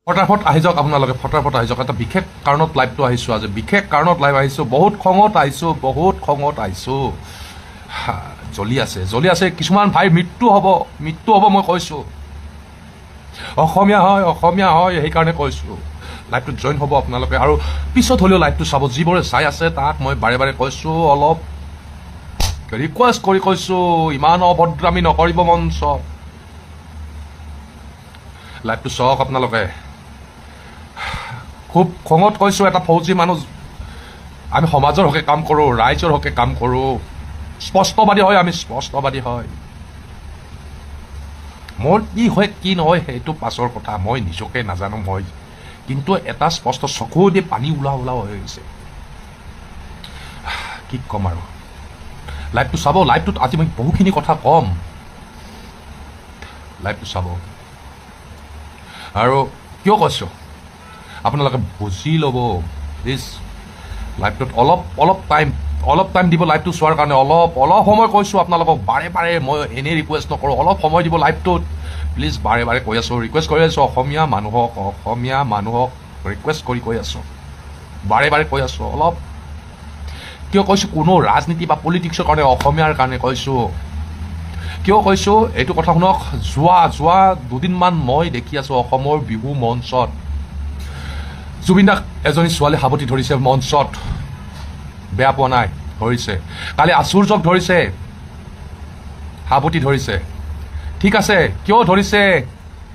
ফটাফট আহি যাওক আপোনালোকে, ফটাফট আহি যাওক। এটা বিশেষ কাৰণত লাইভটো আহিছোঁ আজি, বিশেষ কাৰণত লাইভ আহিছোঁ। বহুত খঙত আহিছোঁ। জ্বলি আছে। কিছুমান ভাইৰ মৃত্যু হ'ব মই কৈছোঁ। অসমীয়া হয় সেইকাৰণে কৈছোঁ। লাইভটোত জইন হ'ব আপোনালোকে, আৰু পিছত হ'লেও লাইভটো চাব। যিবোৰে চাই আছে তাক মই বাৰে বাৰে কৈছোঁ, অলপ ৰিকুৱেষ্ট কৰি কৈছোঁ, ইমান অভদ্ৰামী নকৰিব মঞ্চ। লাইভটো চাওক আপোনালোকে। খুব খঙত কৈছোঁ, এটা ফৌজি মানুহ, আমি সমাজৰ হকে কাম কৰোঁ, ৰাইজৰ হকে কাম কৰোঁ, স্পষ্টবাদী হয়। মোৰ কি হয় কি নহয় সেইটো পাছৰ কথা, মই নিজকে নাজানো। কিন্তু এটা স্পষ্ট চকু দি পানী ওলাও হৈ গৈছে। কি ক'ম আৰু, লাইভটো চাব। লাইভটোত আজি মই বহুখিনি কথা ক'ম, লাইভটো চাব। আৰু কিয় কৈছোঁ আপোনালোকে বুজি ল'ব প্লিজ। লাইভটোত অলপ টাইম দিব লাইভটো চোৱাৰ কাৰণে। অলপ সময় কৈছোঁ আপোনালোকক, বাৰে বাৰে মই এনেই ৰিকুৱেষ্ট নকৰোঁ, অলপ সময় দিব লাইভটোত প্লিজ। বাৰে বাৰে কৈ আছোঁ, ৰিকুৱেষ্ট কৰি আছোঁ। অসমীয়া মানুহক ৰিকুৱেষ্ট কৰি কৈ আছোঁ, বাৰে বাৰে কৈ আছোঁ। অলপ কিয় কৈছোঁ, কোনো ৰাজনীতি বা পলিটিক্সৰ কাৰণে, অসমীয়াৰ কাৰণে কৈছোঁ। কিয় কৈছোঁ এইটো কথা শুনক। যোৱা দুদিনমান মই দেখি আছোঁ অসমৰ বিহু মঞ্চত জুবিন দাক এজনী ছোৱালী সাৱটি ধৰিছে মঞ্চত। বেয়া পোৱা নাই, ধৰিছে। কালি আচুৰ্যক ধৰিছে, সাৱটি ধৰিছে। ঠিক আছে, কিয় ধৰিছে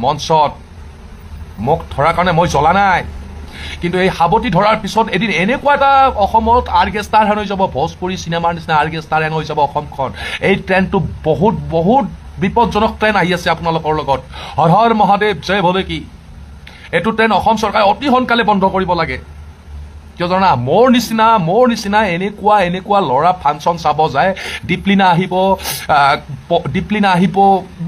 মঞ্চত? মোক ধৰাৰ কাৰণে মই জ্বলা নাই, কিন্তু এই সাৱটি ধৰাৰ পিছত এদিন এনেকুৱা এটা অসমত আৰ্কেষ্টাৰ হেন হৈ যাব, ভোজপুৰী চিনেমাৰ নিচিনা আৰ্কেষ্টাৰ হেন হৈ যাব অসমখন। এই ট্ৰেণ্ডটো বহুত বিপদজনক ট্ৰেণ্ড আহি আছে আপোনালোকৰ লগত। হৰ হৰ মহাদেৱ, জয় ভলে কি। এইটো ট্ৰেণ্ড অসম চৰকাৰে অতি সোনকালে বন্ধ কৰিব লাগে। কিয় জানা, মোৰ নিচিনা এনেকুৱা ল'ৰা ফাংচন চাব যায়, দীপলিনা আহিব,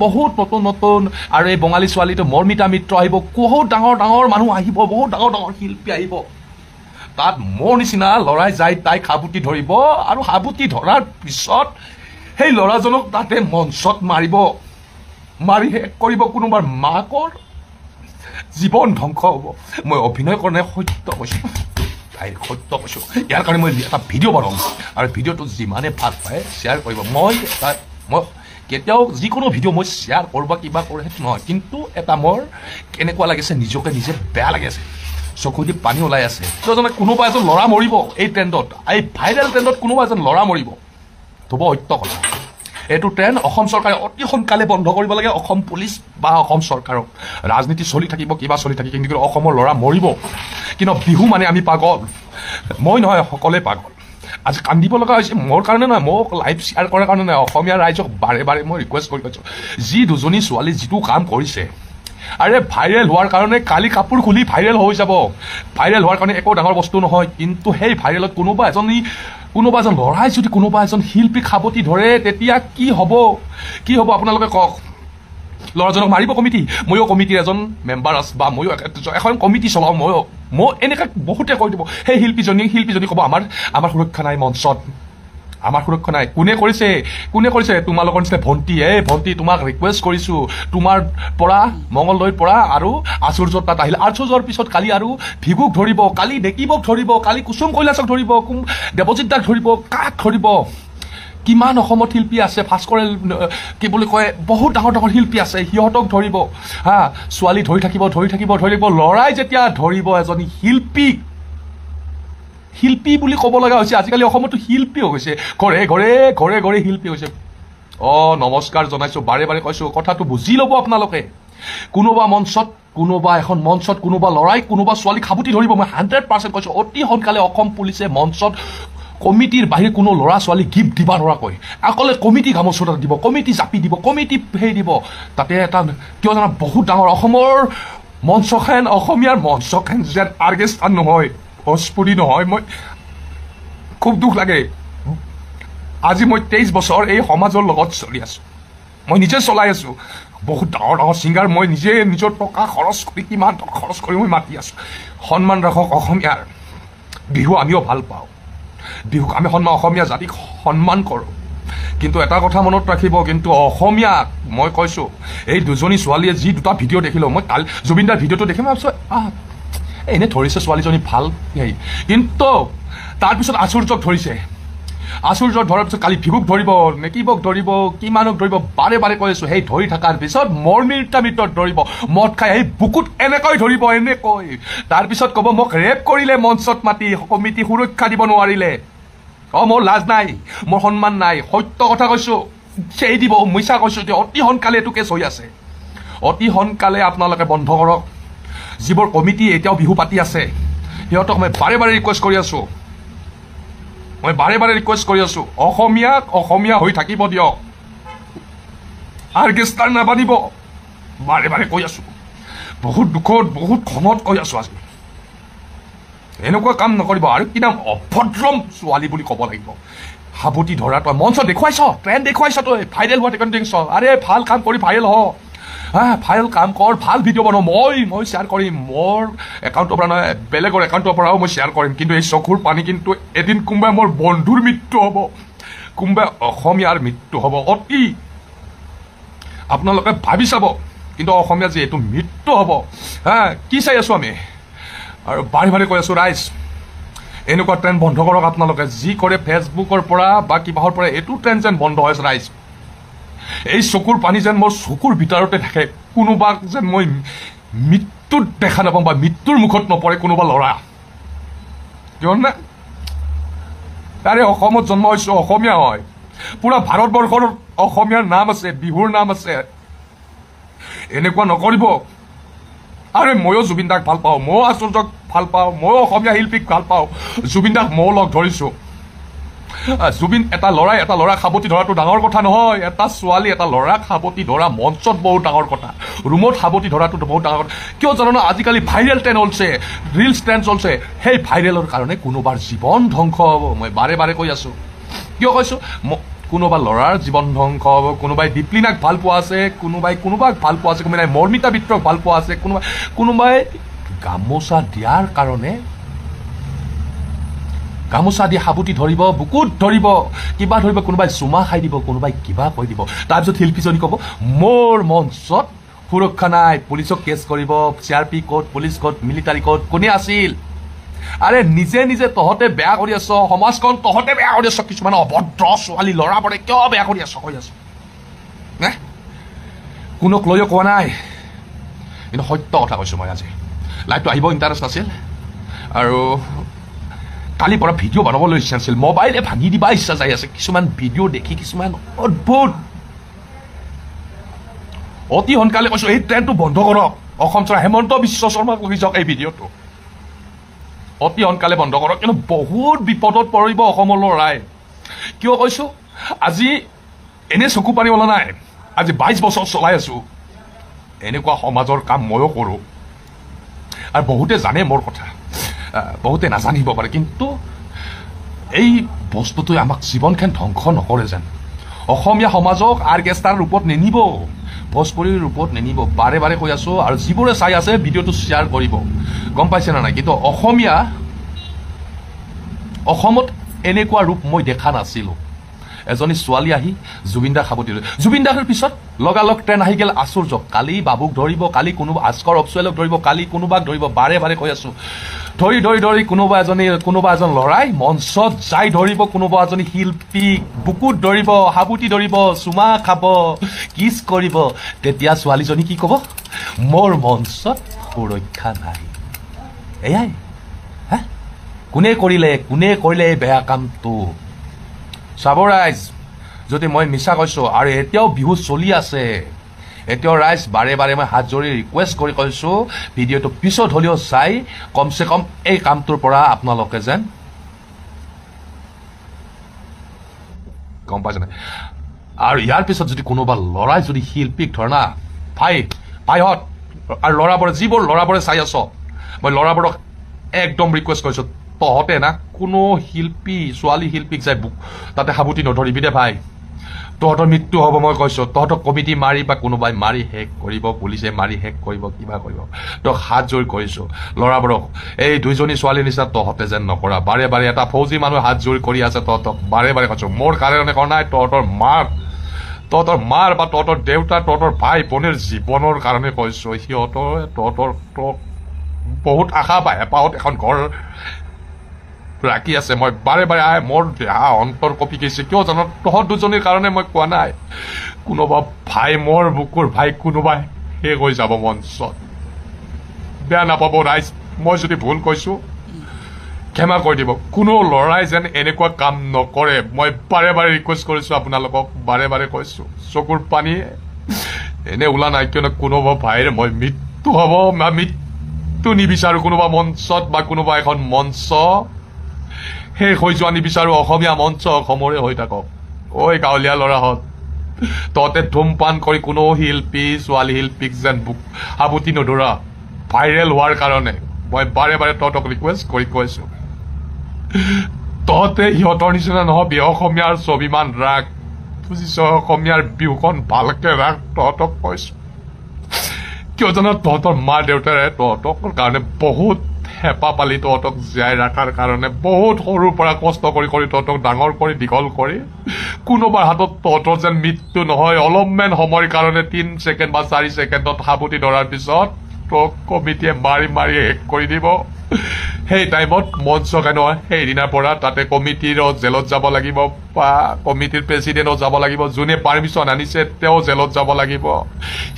বহুত নতুন, আৰু এই বঙালী ছোৱালীটো মৰ্মিতা মিত্ৰ আহিব, বহুত ডাঙৰ মানুহ আহিব, বহুত ডাঙৰ শিল্পী আহিব। তাত মোৰ নিচিনা ল'ৰাই যায় তাইক সাৱটি ধৰিব, আৰু সাৱটি ধৰাৰ পিছত সেই ল'ৰাজনক তাতে মঞ্চত মাৰি শেষ কৰিব। কোনোবাৰ মাকৰ জীৱন ধ্বংস হ'ব। মই অভিনয় কাৰণে সত্য কৈছোঁ। ইয়াৰ কাৰণে মই এটা ভিডিঅ' বনাম, আৰু ভিডিঅ'টো যিমানে ভাল পায় শ্বেয়াৰ কৰিব। মই কেতিয়াও যিকোনো ভিডিঅ' মই শ্বেয়াৰ কৰোঁ বা কিবা কৰোঁ সেইটো নহয়, কিন্তু এটা মোৰ কেনেকুৱা লাগিছে, নিজকে নিজে বেয়া লাগি আছে, চকু দি পানী ওলাই আছে। কিয় কোনোবা এজন ল'ৰা মৰিব এই ট্ৰেণ্ডত, এই ভাইৰেল ট্ৰেণ্ডত কোনোবা এজন ল'ৰা মৰিব। ধুব সত্য কথা। এইটো ট্ৰেণ্ড অসম চৰকাৰে অতি সোনকালে বন্ধ কৰিব লাগে। অসম পুলিচ বা অসম চৰকাৰক। ৰাজনীতি চলি থাকিব, কিবা চলি থাকিব, কিন্তু অসমৰ ল'ৰা মৰিব। কিন্তু বিহু মানে আমি পাগল, মই নহয়, সকলোৱে পাগল। আজি কান্দিব লগা হৈছে মোৰ কাৰণে নহয়, মোক লাইভ শ্বেয়াৰ কৰাৰ কাৰণে নহয়, অসমীয়া ৰাইজক বাৰে বাৰে মই ৰিকুৱেষ্ট কৰি কৈছোঁ। যি দুজনী ছোৱালী যিটো কাম কৰিছে, আৰে ভাইৰেল হোৱাৰ কাৰণে কালি কাপোৰ খুলি ভাইৰেল হৈ যাব। ভাইৰেল হোৱাৰ কাৰণে একো ডাঙৰ বস্তু নহয়, কিন্তু সেই ভাইৰেলত কোনোবা এজন ল'ৰাই যদি কোনোবা এজন শিল্পীক সাৱটি ধৰে, তেতিয়া কি হ'ব আপোনালোকে কওক। ল'ৰাজনক মাৰিব কমিটি, ময়ো কমিটিৰ এজন মেম্বাৰ আছোঁ, বা ময়ো এখন কমিটি চলাওঁ। মই এনেকৈ বহুতে কৈ দিব, সেই শিল্পীজনী ক'ব আমাৰ সুৰক্ষা নাই মঞ্চত, আমাৰ সুৰক্ষা নাই। কোনে কৰিছে? তোমালোকৰ নিচিনা ভণ্টি, তোমাক ৰিকুৱেষ্ট কৰিছোঁ, তোমাৰ পৰা মংগলদৈৰ পৰা আৰু আচুৰ্যৰ তাত আহিল। আচুৰ্যৰ পিছত কালি আৰু ভিগুক ধৰিব, কালি ডেকিবক ধৰিব, কালি কুসুম কৈলাশক ধৰিব, দেৱজিৎ দাক ধৰিব, কাক ধৰিব? কিমান অসমত শিল্পী আছে, ভাস্কৰে কি বুলি কয়, বহুত ডাঙৰ শিল্পী আছে, সিহঁতক ধৰিব। ছোৱালী ধৰি থাকিব। ল'ৰাই যেতিয়া ধৰিব এজনী শিল্পী বুলি ক'ব লগা হৈছে। আজিকালি অসমতো শিল্পী হৈ গৈছে, ঘৰে শিল্পী হৈছে। নমস্কাৰ জনাইছোঁ, বাৰে বাৰে কৈছোঁ, কথাটো বুজি ল'ব আপোনালোকে। কোনোবা এখন মঞ্চত কোনোবা ল'ৰাই কোনোবা ছোৱালীক সাৱটি ধৰিব, মই 100% কৈছোঁ। অতি সোনকালে অসম পুলিচে মঞ্চত কমিটিৰ বাহিৰে কোনো ল'ৰা ছোৱালী গিফ্ট দিব নোৱাৰাকৈ অকলে কমিটি গামোচা দিব, কমিটি জাপি দিব, কমিটি দিব। তাতে এটা কিয় জানা, বহুত ডাঙৰ অসমৰ মঞ্চখন, অসমীয়াৰ মঞ্চখন যেন আৰ্কেষ্টাৰ নহয়, ভোজপুৰী নহয়। মই খুব দুখ লাগে। আজি মই 23 বছৰ এই সমাজৰ লগত চলি আছোঁ, মই নিজে চলাই আছোঁ। বহুত ডাঙৰ ছিংগাৰ মই নিজে নিজৰ টকা খৰচ কৰি, কিমান টকা খৰচ কৰি মই মাতি আছোঁ। সন্মান ৰাখক অসমীয়াৰ। বিহু আমিও ভাল পাওঁ, বিহুক আমি অসমীয়া জাতিক সন্মান কৰোঁ, কিন্তু এটা কথা মনত ৰাখিব, কিন্তু অসমীয়াক মই কৈছোঁ, এই দুজনী ছোৱালীয়ে যি দুটা ভিডিঅ' দেখিলোঁ, মই কালি জুবিনদাৰ ভিডিঅ'টো দেখি মই ভাবিছোঁ এনেই ধৰিছে ছোৱালীজনী ভাল হেৰি, কিন্তু তাৰপিছত আচুৰ্যক ধৰিছে। আচুৰ্যক ধৰাৰ পিছত কালি ভিভুক ধৰিব, নেকিবক ধৰিব, কিমানক ধৰিব, বাৰে বাৰে কৈ আছোঁ। সেই ধৰি থকাৰ পিছত মৰ্মিতা মিত্ৰত ধৰিব, মদ খাই সেই বুকুত এনেকৈ ধৰিব, এনেকৈ। তাৰপিছত ক'ব মোক ৰেপ কৰিলে মঞ্চত মাতি, কমিটি সুৰক্ষা দিব নোৱাৰিলে। মোৰ লাজ নাই, মোৰ সন্মান নাই, সত্য কথা কৈছোঁ। সেই দিব, মিছা কৈছোঁ যে অতি সোনকালে এইটো কেছ হৈ আছে। অতি সোনকালে আপোনালোকে বন্ধ কৰক। যিবোৰ কমিটি এতিয়াও বিহু পাতি আছে, সিহঁতক মই বাৰে বাৰে ৰিকুৱেষ্ট কৰি আছোঁ। অসমীয়াক অসমীয়া হৈ থাকিব দিয়ক, আৰ্কেষ্ট্ৰাৰ নাবানিব। বাৰে বাৰে কৈ আছোঁ, বহুত দুখত, বহুত খঙত কৈ আছোঁ। আজি এনেকুৱা কাম নকৰিব। আৰু কি নাম অভদ্ৰম ছোৱালী বুলি ক'ব লাগিব। সাৱটি ধৰা তই মঞ্চ দেখুৱাইছ, ট্ৰেণ্ড দেখুৱাইছ, তই ভাইৰেল হোৱা টেকনিক। আৰে ভাল কাম কৰি ভাইৰেল হ, ভাল কাম কৰ, ভাল ভিডিঅ' বনাওঁ। মই শ্বেয়াৰ কৰিম, মোৰ একাউণ্টৰ পৰা নহয়, বেলেগৰ একাউণ্টৰ পৰাও মই শ্বেয়াৰ কৰিম। কিন্তু এই চকুৰ পানী কিন্তু এদিন কোনোবাই মোৰ বন্ধুৰ মৃত্যু হ'ব, কোনোবাই অসমীয়াৰ মৃত্যু হ'ব। অতি আপোনালোকে ভাবি চাব, কিন্তু অসমীয়া যে এইটো মৃত্যু হ'ব, কি চাই আছোঁ আমি। আৰু বাৰে বাৰে কৈ আছোঁ, ৰাইজ এনেকুৱা ট্ৰেণ্ড বন্ধ কৰক। আপোনালোকে যি কৰে ফেচবুকৰ পৰা বা কিবাহৰ পৰা, এইটো ট্ৰেণ্ড যেন বন্ধ হৈছে। ৰাইজ এই চকুৰ পানী যেন মোৰ চকুৰ ভিতৰতে থাকে। কোনোবাক যেন মই মৃত্যুত দেখা নাপাওঁ বা মৃত্যুৰ মুখত নপৰে কোনোবা ল'ৰা। কিয়নে তাৰে অসমত জন্ম হৈছোঁ, অসমীয়া হয়। পুৰা ভাৰতবৰ্ষৰ অসমীয়াৰ নাম আছে, বিহুৰ নাম আছে। এনেকুৱা নকৰিব। আৰে ময়ো জুবিন দাক ভাল পাওঁ, ময়ো আচুৰ্যক ভাল পাওঁ, ময়ো অসমীয়া শিল্পীক ভাল পাওঁ। জুবিন দাক ময়ো লগ ধৰিছোঁ। জুবিন এটা ল'ৰা সাৱটি ধৰাটো ডাঙৰ কথা নহয়। এটা ছোৱালী এটা ল'ৰাক সাৱটি ধৰা মঞ্চত বহুত ডাঙৰ কথা, ৰুমত সাৱটি ধৰাটো বহুত ডাঙৰ কথা। কিয় জানো, আজিকালি ভাইৰেল ট্ৰেণ্ড চলছে, ৰিলছ ট্ৰেণ্ড চলছে। সেই ভাইৰেলৰ কাৰণে কোনোবাৰ জীৱন ধ্বংস হ'ব। মই বাৰে বাৰে কৈ আছোঁ। কিয় কৈছোঁ, কোনোবা ল'ৰাৰ জীৱন ধ্বংস হ'ব, কোনোবাই দীপলিনাক ভাল পোৱা আছে, কোনোবাক ভাল পোৱা আছে, কোনোবাই মৰ্মিতা মিত্ৰক ভাল পোৱা আছে, কোনোবাই গামোচা দিয়াৰ কাৰণে গামোচা দি সাৱটি ধৰিব, বুকুত ধৰিব, কিবা ধৰিব, কোনোবাই চুমা খাই দিব, কোনোবাই কিবা কৈ দিব। তাৰপিছত শিল্পীজনী ক'ব মোৰ মঞ্চত সুৰক্ষা নাই, পুলিচক কেছ কৰিব, CRP ক'ত, পুলিচ ক'ত, মিলিটাৰী ক'ত, কোনে আছিল। আৰে নিজে নিজে তহঁতে বেয়া কৰি আছ, সমাজখন তহঁতে বেয়া কৰি আছ। কিছুমান অভদ্ৰ ছোৱালী ল'ৰাবোৰে কিয় বেয়া কৰি আছ কৈ আছো। কোনোক লৈও কোৱা নাই, কিন্তু সত্য কথা কৈছোঁ মই। আজি লাইভটো আহিব ইণ্টাৰেষ্ট আছিল, আৰু কালিৰ পৰা ভিডিঅ' বনাবলৈ ইচ্ছা আছিল। মোবাইলে ভাঙি দিবা ইচ্ছা যাই আছে। কিছুমান ভিডিঅ' দেখি কিছুমান অদ্ভুত। অতি সোনকালে কৈছোঁ এই ট্ৰেণ্ডটো বন্ধ কৰক। অসম চৰকাৰ হেমন্ত বিশ্ব শৰ্মাক লৈ যাওক এই ভিডিঅ'টো, অতি সোনকালে বন্ধ কৰক। কিন্তু বহুত বিপদত পৰিব অসমৰ ল'ৰাই। কিয় কৈছোঁ, আজি এনেই চকু পানী ওলা নাই। আজি 22 বছৰ চলাই আছোঁ। এনেকুৱা সমাজৰ কাম ময়ো কৰোঁ, আৰু বহুতে জানে মোৰ কথা, বহুতে নাজানিব পাৰে। কিন্তু এই বস্তুটোৱে আমাক জীৱনখন ধ্বংস নকৰে যেন। অসমীয়া সমাজক আৰ্কেষ্ট্ৰাৰ ৰূপত নিনিব, ভোজপুৰীৰ ৰূপত নিনিব। বাৰে বাৰে কৈ আছোঁ। আৰু যিবোৰে চাই আছে ভিডিঅ'টো শ্বেয়াৰ কৰিব। গম পাইছে নে নাই? কিন্তু অসমত এনেকুৱা ৰূপ মই দেখা নাছিলোঁ। এজনী ছোৱালী আহি জুবিন দাক সাৱটি ধৰিলে। জুবিন দাৰ পিছত লগালগ ট্ৰেণ্ড আহি গ'ল আচুৰ্যক। কালি বাবুক ধৰিব, কালি কোনোবা আস্কৰ অপচুৱেলক ধৰিব, কালি কোনোবাক ধৰিব। বাৰে বাৰে কৈ আছোঁ। ধৰি কোনোবা এজন ল'ৰাই মঞ্চত যাই ধৰিব, কোনোবা এজনী শিল্পীক বুকুত ধৰিব, সাৱটি ধৰিব, চুমা খাব, কিছ কৰিব। তেতিয়া ছোৱালীজনী কি ক'ব, মোৰ মঞ্চত সুৰক্ষা নাই। এয়াই কোনে কৰিলে এই বেয়া কামটো। চাব ৰাইজ, যদি মই মিছা কৈছোঁ। আৰু এতিয়াও বিহু চলি আছে। এতিয়াও ৰাইজ বাৰে বাৰে মই হাত জৰি ৰিকুৱেষ্ট কৰি কৈছোঁ, ভিডিঅ'টো পিছত হ'লেও চাই কমচে কম এই কামটোৰ পৰা আপোনালোকে যেন গম পাইছে নাই। আৰু ইয়াৰ পিছত যদি কোনোবা ল'ৰাই যদি শিল্পীক ধৰ না, ভাইহঁত আৰু ল'ৰাবোৰে, যিবোৰ ল'ৰাবোৰে চাই আছ, মই ল'ৰাবোৰক একদম ৰিকুৱেষ্ট কৰিছোঁ, তহঁতে না কোনো ছোৱালী শিল্পীক যাই তাতে সাৱটি নধৰিবি দে ভাই। তহঁতৰ মৃত্যু হ'ব মই কৈছোঁ তহঁতক কমিটি মাৰি বা কোনোবাই মাৰি শেষ কৰিব পুলিচে মাৰি শেষ কৰিব কিবা কৰিব তক হাত জোৰ কৰিছোঁ ল'ৰাবোৰক এই দুইজনী ছোৱালীৰ নিচিনা তহঁতে যেন নকৰা বাৰে বাৰে এটা ফৌজি মানুহ হাত জোৰ কৰি আছে তহঁতক বাৰে বাৰে কৈছোঁ মোৰ কাৰণে কৰা নাই তহঁতৰ মাৰ বা তহঁতৰ দেউতা তহঁতৰ ভাই ভনীৰ জীৱনৰ কাৰণে কৈছোঁ তহঁতৰ বহুত আশা পায় হেঁপাহত এখন ঘৰ ৰাখি আছে মই বাৰে বাৰে মোৰ দেহা অন্তৰ কপি গৈছে কিয় জানো তহঁত দুজনীৰ কাৰণে মই কোৱা নাই কোনোবা ভাই মোৰ বুকুৰ ভাই কোনোবাই শেষ হৈ যাব মঞ্চত বেয়া নাপাব ৰাইজ মই যদি ভুল কৈছোঁ ক্ষমা কৰি দিব কোনো ল'ৰাই যেন এনেকুৱা কাম নকৰে মই বাৰে বাৰে ৰিকুৱেষ্ট কৰিছোঁ আপোনালোকক বাৰে বাৰে কৈছোঁ চকুৰ পানী এনে ওলা নাই কিয়নো কোনোবা ভাইৰ মই মৃত্যু হ'ব বা মৃত্যু নিবিচাৰোঁ কোনোবা মঞ্চত বা কোনোবা এখন মঞ্চ শেষ হৈ যোৱা নিবিচাৰোঁ অসমীয়া মঞ্চ অসমৰে হৈ থাকক ঐ গাঁৱলীয়া ল'ৰাহঁত তহঁতে ধূমপান কৰি কোনো শিল্পী ছোৱালী শিল্পীক যেন সাবুতি নধৰা ভাইৰেল হোৱাৰ কাৰণে মই বাৰে বাৰে তহঁতক ৰিকুৱেষ্ট কৰি কৈছোঁ তহঁতে সিহঁতৰ নিচিনা নহবি অসমীয়াৰ স্বাভিমান ৰাখ বুজিছ অসমীয়াৰ বিহুখন ভালকে ৰাখ তহঁতক কৈছোঁ কিয় জানো তহঁতৰ মা দেউতাৰে তহঁতৰ কাৰণে বহুত হেঁপাহ পালি তহঁতক জীয়াই ৰখাৰ কাৰণে বহুত সৰুৰ পৰা কষ্ট কৰি তহঁতক ডাঙৰ কৰি দীঘল কৰি কোনোবাৰ হাতত তহঁতৰ যেন মৃত্যু নহয় অলপমান সময়ৰ কাৰণে 3 ছেকেণ্ড বা 4 ছেকেণ্ডত সাবুতি ধৰাৰ পিছত তোক কমিটিয়ে মাৰি মাৰি শেষ কৰি দিব সেই টাইমত মঞ্চকে নহয় সেইদিনাৰ পৰা তাতে কমিটিৰ জেলত যাব লাগিব বা কমিটিৰ প্ৰেচিডেণ্টও যাব লাগিব যোনে পাৰ্মিশ্যন আনিছে তেওঁ জেলত যাব লাগিব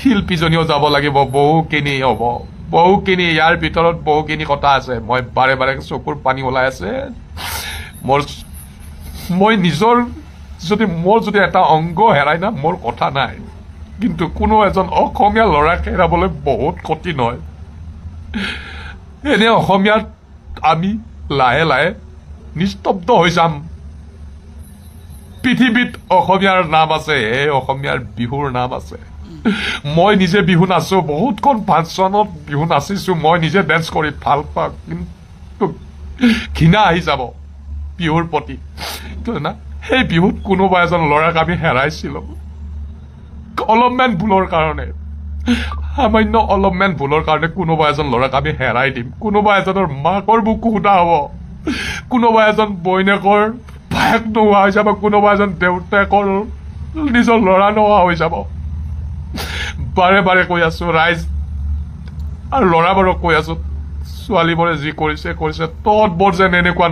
শিল্পীজনীও যাব লাগিব বহুখিনি হ'ব বহুখিনি ইয়াৰ ভিতৰত বহুখিনি কথা আছে মই বাৰে বাৰে চকুৰ পানী ওলাই আছে মই নিজৰ মোৰ যদি এটা অংগ হেৰাই না মোৰ কথা নাই কিন্তু কোনো এজন অসমীয়া ল'ৰাক হেৰাবলৈ বহুত কঠিন হয় এনে অসমীয়াত আমি লাহে লাহে নিস্তব্ধ হৈ যাম পৃথিৱীত অসমীয়াৰ নাম আছে এই অসমীয়াৰ বিহুৰ নাম আছে মই নিজে বিহু নাচো বহুতখন ফাংচনত বিহু নাচিছোঁ মই নিজে ডেন্স কৰি ভাল পাওঁ কিন্তু ঘৃণা আহি যাব বিহুৰ প্ৰতি না সেই বিহুত কোনোবা এজন ল'ৰাক আমি হেৰাইছিলোঁ অলপমান ভুলৰ কাৰণে সামান্য অলপমান ভুলৰ কাৰণে কোনোবা এজন ল'ৰাক আমি হেৰাই দিম কোনোবা এজনৰ মাকৰ বুকু সুধা হ'ব কোনোবা এজন বৈনেকৰ ভায়েক নোহোৱা হৈ যাব কোনোবা এজন দেউতাকৰ নিজৰ ল'ৰা নোহোৱা হৈ যাব বাৰে বাৰে কৈ আছোঁ ৰাইজ আৰু ল'ৰাবোৰক কৈ আছোঁ ছোৱালীবোৰে যি কৰিছে তহঁতবোৰ যেন এনেকুৱা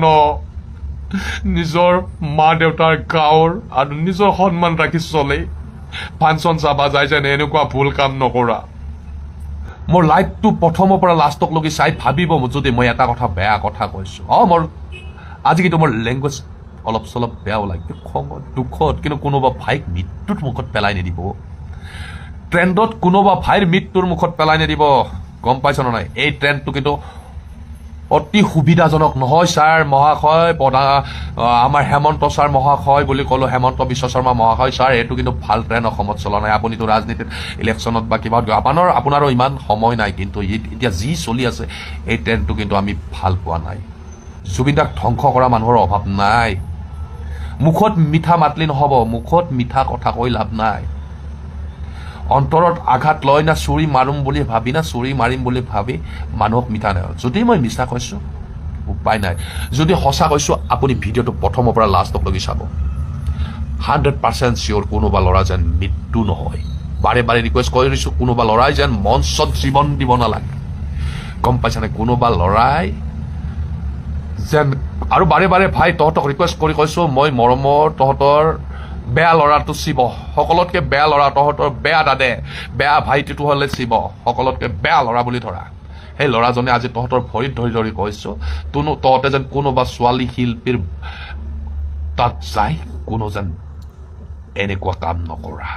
নিজৰ মা দেউতাৰ গাঁৱৰ আৰু নিজৰ সন্মান ৰাখি চলে ফাংচন চাবা যায় যেন এনেকুৱা ভুল কাম নকৰা মোৰ লাইফটো প্ৰথমৰ পৰা লাষ্টকলৈকে চাই ভাবিব যদি মই এটা কথা বেয়া কথা কৈছোঁ মোৰ আজি কিন্তু মোৰ লেংগুৱেজ অলপ চলপ বেয়াও লাগে খঙত দুখত কিন্তু কোনোবা ভাইক মৃত্যুৰ মুখত পেলাই নিদিব ট্ৰেণ্ডত কোনোবা ভাইৰ মৃত্যুৰ মুখত পেলাই নিদিব গম পাইছ নাই এই ট্ৰেণ্ডটো কিন্তু অতি সুবিধাজনক নহয় ছাৰ মহাশয় আমাৰ হেমন্ত ছাৰ মহাশয় বুলি ক'লো হেমন্ত বিশ্ব শৰ্মা মহাশয় ছাৰ এইটো কিন্তু ভাল ট্ৰেণ্ড অসমত চলা নাই আপুনিতো ৰাজনীতিত ইলেকশ্যনত বা কিবা আপোনাৰো ইমান সময় নাই কিন্তু এতিয়া যি চলি আছে এই ট্ৰেণ্ডটো কিন্তু আমি ভাল পোৱা নাই জুবিন দাক ধ্বংস কৰা মানুহৰ অভাৱ নাই মুখত মিঠা মাতলি নহ'ব মুখত মিঠা কথা কৈ লাভ নাই অন্তৰত আঘাত লয় না চুৰি মাৰিম বুলি ভাবি না চুৰি মাৰিম বুলি ভাবি মানুহক মিঠা নাই যদি মই মিছা কৈছোঁ উপায় নাই যদি সঁচা কৈছোঁ আপুনি ভিডিঅ'টো প্ৰথমৰ পৰা লাষ্টলৈকে চাব 100% চিয়'ৰ কোনোবা ল'ৰা যেন মৃত্যু নহয় বাৰে বাৰে ৰিকুৱেষ্ট কৰিছোঁ কোনোবা ল'ৰাই যেন মঞ্চত জীৱন দিব নালাগে গম পাইছানে কোনোবা ল'ৰাই যেন আৰু বাৰে বাৰে ভাই তহঁতক ৰিকুৱেষ্ট কৰি কৈছোঁ মই মৰমৰ তহঁতৰ বেয়া ল'ৰাটো শিৱ সকলোতকৈ বেয়া ল'ৰা তহঁতৰ বেয়া দাদে বেয়া ভাইটিটো হ'লে শিৱ সকলোতকৈ বেয়া ল'ৰা বুলি ধৰা সেই ল'ৰাজনে আজি তহঁতৰ ভৰিত ধৰি ধৰি কৈছোঁ তহঁতে যেন কোনোবা ছোৱালী শিল্পীৰ তাত যায় কোনো যেন এনেকুৱা কাম নকৰা